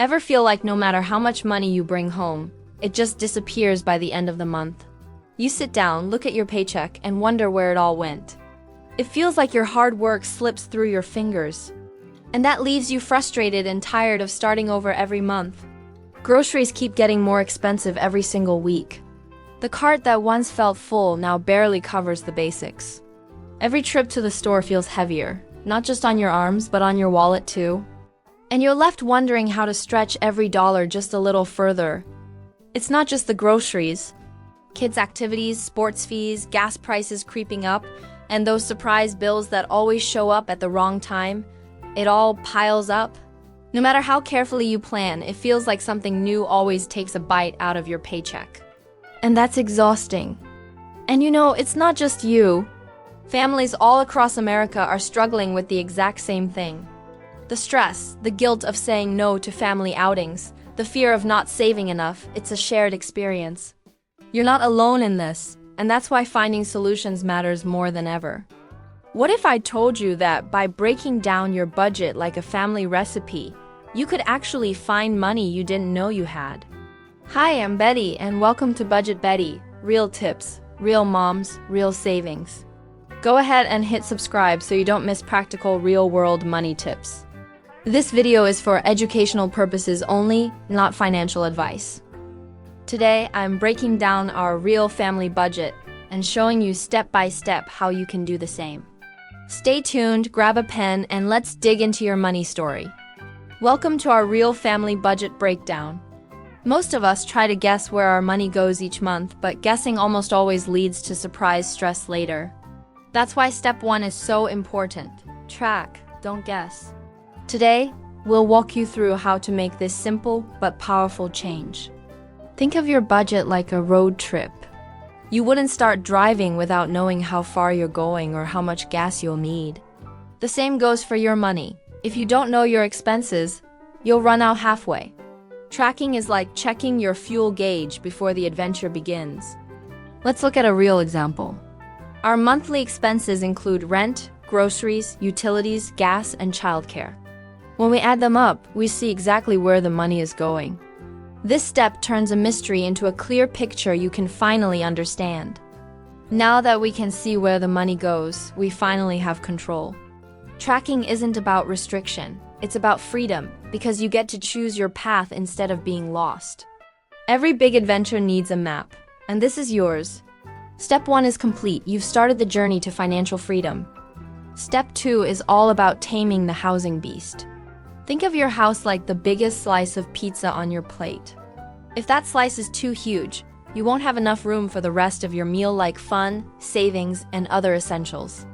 Ever feel like no matter how much money you bring home, it just disappears by the end of the month? You sit down, look at your paycheck, and wonder where it all went. It feels like your hard work slips through your fingers. And that leaves you frustrated and tired of starting over every month. Groceries keep getting more expensive every single week. The cart that once felt full now barely covers the basics. Every trip to the store feels heavier, not just on your arms, but on your wallet too. And you're left wondering how to stretch every dollar just a little further. It's not just the groceries. Kids' activities, sports fees, gas prices creeping up, and those surprise bills that always show up at the wrong time. It all piles up. No matter how carefully you plan, it feels like something new always takes a bite out of your paycheck. And that's exhausting. And it's not just you. Families all across America are struggling with the exact same thing. The stress, the guilt of saying no to family outings, the fear of not saving enough, it's a shared experience. You're not alone in this, and that's why finding solutions matters more than ever. What if I told you that by breaking down your budget like a family recipe, you could actually find money you didn't know you had? Hi, I'm Betty, and welcome to Budget Betty. Real tips, real moms, real savings. Go ahead and hit subscribe so you don't miss practical real-world money tips. This video is for educational purposes only, not financial advice. Today, I'm breaking down our real family budget and showing you step by step how you can do the same. Stay tuned, grab a pen, and let's dig into your money story. Welcome to our real family budget breakdown. Most of us try to guess where our money goes each month, but guessing almost always leads to surprise stress later. That's why step 1 is so important. Track, don't guess. Today, we'll walk you through how to make this simple but powerful change. Think of your budget like a road trip. You wouldn't start driving without knowing how far you're going or how much gas you'll need. The same goes for your money. If you don't know your expenses, you'll run out halfway. Tracking is like checking your fuel gauge before the adventure begins. Let's look at a real example. Our monthly expenses include rent, groceries, utilities, gas, and childcare. When we add them up, we see exactly where the money is going. This step turns a mystery into a clear picture you can finally understand. Now that we can see where the money goes, we finally have control. Tracking isn't about restriction, it's about freedom, because you get to choose your path instead of being lost. Every big adventure needs a map, and this is yours. Step 1 is complete. You've started the journey to financial freedom. Step 2 is all about taming the housing beast. Think of your house like the biggest slice of pizza on your plate. If that slice is too huge, you won't have enough room for the rest of your meal like fun, savings, and other essentials.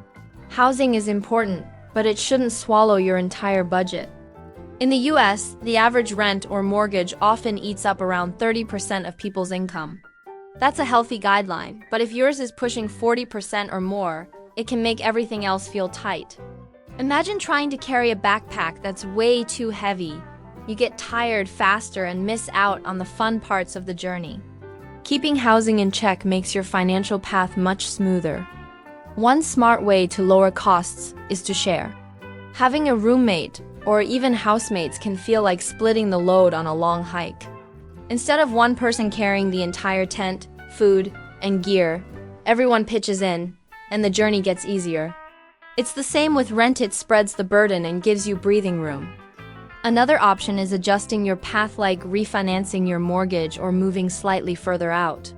Housing is important, but it shouldn't swallow your entire budget. In the US, the average rent or mortgage often eats up around 30% of people's income. That's a healthy guideline, but if yours is pushing 40% or more, it can make everything else feel tight. Imagine trying to carry a backpack that's way too heavy. You get tired faster and miss out on the fun parts of the journey. Keeping housing in check makes your financial path much smoother. One smart way to lower costs is to share. Having a roommate or even housemates can feel like splitting the load on a long hike. Instead of one person carrying the entire tent, food, and gear, everyone pitches in, and the journey gets easier. It's the same with rent. It spreads the burden and gives you breathing room. Another option is adjusting your path, like refinancing your mortgage or moving slightly further out.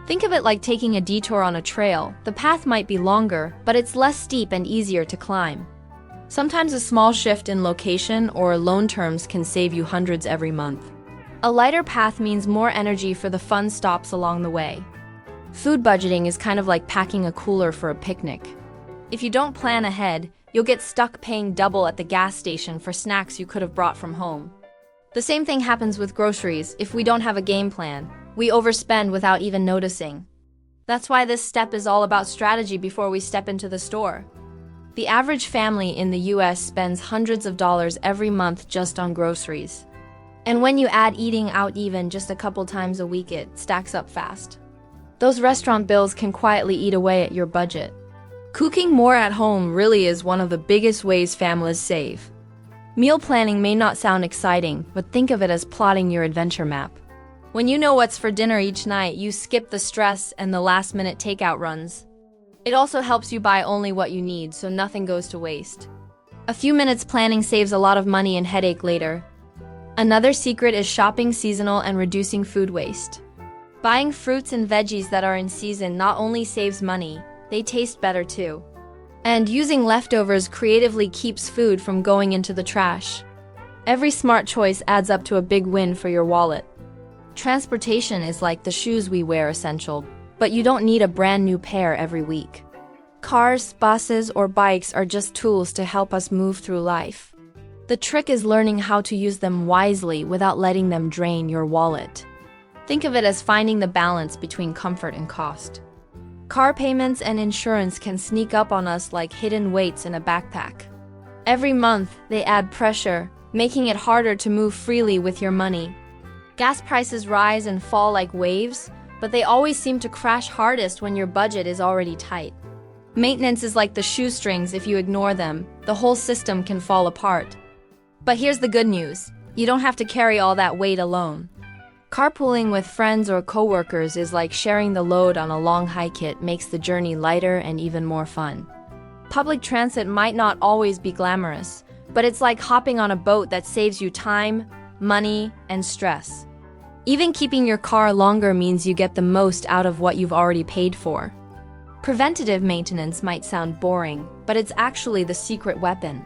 Think of it like taking a detour on a trail. The path might be longer, but it's less steep and easier to climb. Sometimes a small shift in location or loan terms can save you hundreds every month. A lighter path means more energy for the fun stops along the way. Food budgeting is kind of like packing a cooler for a picnic. If you don't plan ahead, you'll get stuck paying double at the gas station for snacks you could have brought from home. The same thing happens with groceries. If we don't have a game plan, we overspend without even noticing. That's why this step is all about strategy before we step into the store. The average family in the US spends hundreds of dollars every month just on groceries. And when you add eating out even just a couple times a week, it stacks up fast. Those restaurant bills can quietly eat away at your budget. Cooking more at home really is one of the biggest ways families save. Meal planning may not sound exciting, but think of it as plotting your adventure map. When you know what's for dinner each night, you skip the stress and the last-minute takeout runs. It also helps you buy only what you need, so nothing goes to waste. A few minutes planning saves a lot of money and headache later. Another secret is shopping seasonal and reducing food waste. Buying fruits and veggies that are in season not only saves money, they taste better too. And using leftovers creatively keeps food from going into the trash. Every smart choice adds up to a big win for your wallet. Transportation is like the shoes we wear essential, but you don't need a brand new pair every week. Cars, buses, or bikes are just tools to help us move through life. The trick is learning how to use them wisely without letting them drain your wallet. Think of it as finding the balance between comfort and cost. Car payments and insurance can sneak up on us like hidden weights in a backpack. Every month, they add pressure, making it harder to move freely with your money. Gas prices rise and fall like waves, but they always seem to crash hardest when your budget is already tight. Maintenance is like the shoestrings. If you ignore them, the whole system can fall apart. But here's the good news. You don't have to carry all that weight alone. Carpooling with friends or coworkers is like sharing the load on a long hike. It makes the journey lighter and even more fun. Public transit might not always be glamorous, but it's like hopping on a boat that saves you time, money, and stress. Even keeping your car longer means you get the most out of what you've already paid for. Preventative maintenance might sound boring, but it's actually the secret weapon.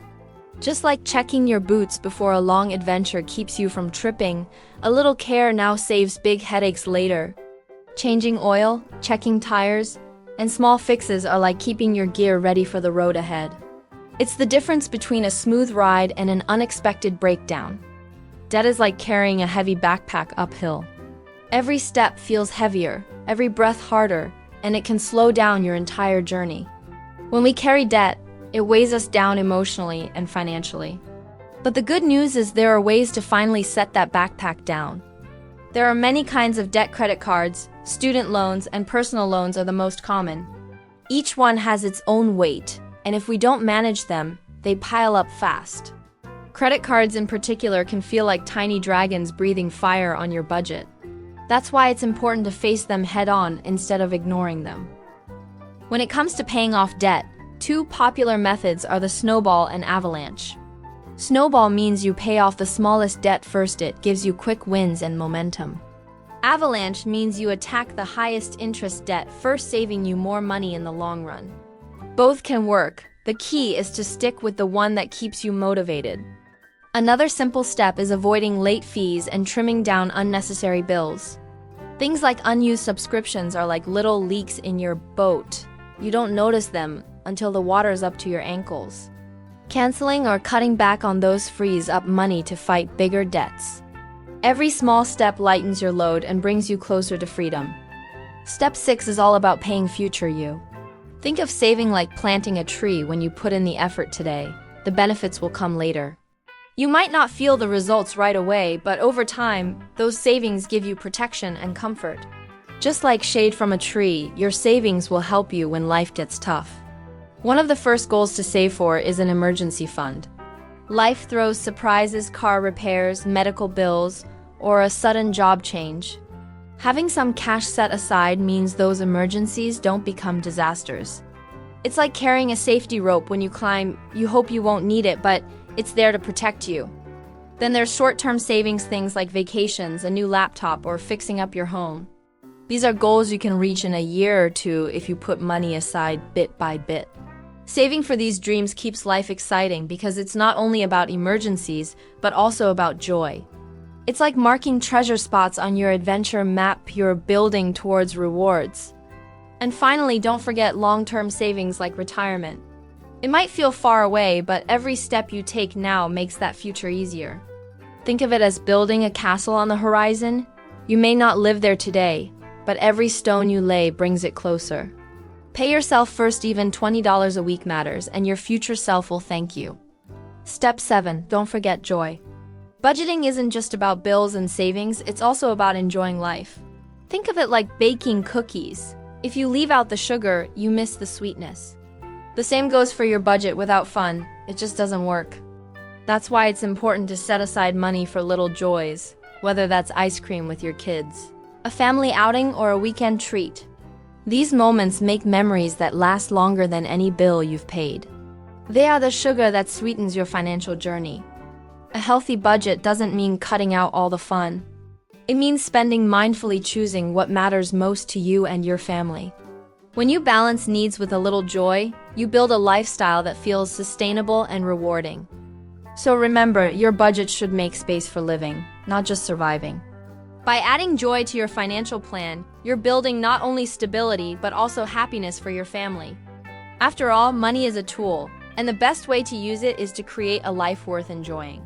Just like checking your boots before a long adventure keeps you from tripping, a little care now saves big headaches later. Changing oil, checking tires, and small fixes are like keeping your gear ready for the road ahead. It's the difference between a smooth ride and an unexpected breakdown. Debt is like carrying a heavy backpack uphill. Every step feels heavier, every breath harder, and it can slow down your entire journey. When we carry debt, it weighs us down emotionally and financially. But the good news is there are ways to finally set that backpack down. There are many kinds of debt. Credit cards, student loans, and personal loans are the most common. Each one has its own weight, and if we don't manage them, they pile up fast. Credit cards in particular can feel like tiny dragons breathing fire on your budget. That's why it's important to face them head-on instead of ignoring them. When it comes to paying off debt, two popular methods are the snowball and avalanche. Snowball means you pay off the smallest debt first. It gives you quick wins and momentum. Avalanche means you attack the highest interest debt first, saving you more money in the long run. Both can work. The key is to stick with the one that keeps you motivated. Another simple step is avoiding late fees and trimming down unnecessary bills. Things like unused subscriptions are like little leaks in your boat. You don't notice them until the water's up to your ankles. Canceling or cutting back on those frees up money to fight bigger debts. Every small step lightens your load and brings you closer to freedom. Step 6 is all about paying future you. Think of saving like planting a tree. When you put in the effort today, the benefits will come later. You might not feel the results right away, but over time, those savings give you protection and comfort. Just like shade from a tree, your savings will help you when life gets tough. One of the first goals to save for is an emergency fund. Life throws surprises, car repairs, medical bills, or a sudden job change. Having some cash set aside means those emergencies don't become disasters. It's like carrying a safety rope. When you climb, you hope you won't need it, but it's there to protect you. Then there's short-term savings, things like vacations, a new laptop, or fixing up your home. These are goals you can reach in a year or two if you put money aside bit by bit. Saving for these dreams keeps life exciting because it's not only about emergencies, but also about joy. It's like marking treasure spots on your adventure map. You're building towards rewards. And finally, don't forget long-term savings like retirement. It might feel far away, but every step you take now makes that future easier. Think of it as building a castle on the horizon. You may not live there today, but every stone you lay brings it closer. Pay yourself first. Even $20 a week matters, and your future self will thank you. Step 7. Don't forget joy. Budgeting isn't just about bills and savings, it's also about enjoying life. Think of it like baking cookies. If you leave out the sugar, you miss the sweetness. The same goes for your budget. Without fun, it just doesn't work. That's why it's important to set aside money for little joys, whether that's ice cream with your kids, a family outing, or a weekend treat. These moments make memories that last longer than any bill you've paid. They are the sugar that sweetens your financial journey. A healthy budget doesn't mean cutting out all the fun. It means spending mindfully, choosing what matters most to you and your family. When you balance needs with a little joy, you build a lifestyle that feels sustainable and rewarding. So remember, your budget should make space for living, not just surviving. By adding joy to your financial plan, you're building not only stability but also happiness for your family. After all, money is a tool, and the best way to use it is to create a life worth enjoying.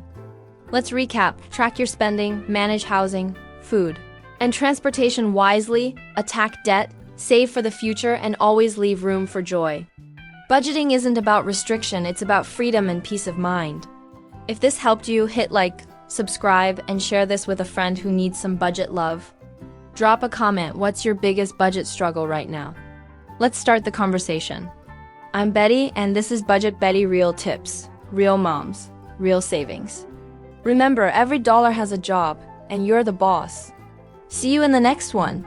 Let's recap: track your spending, manage housing, food, and transportation wisely, attack debt, save for the future, and always leave room for joy. Budgeting isn't about restriction, it's about freedom and peace of mind. If this helped you, hit like, subscribe, and share this with a friend who needs some budget love. Drop a comment. What's your biggest budget struggle right now? Let's start the conversation. I'm Betty, and this is Budget Betty Real Tips. Real moms, real savings. Remember, every dollar has a job, and you're the boss. See you in the next one.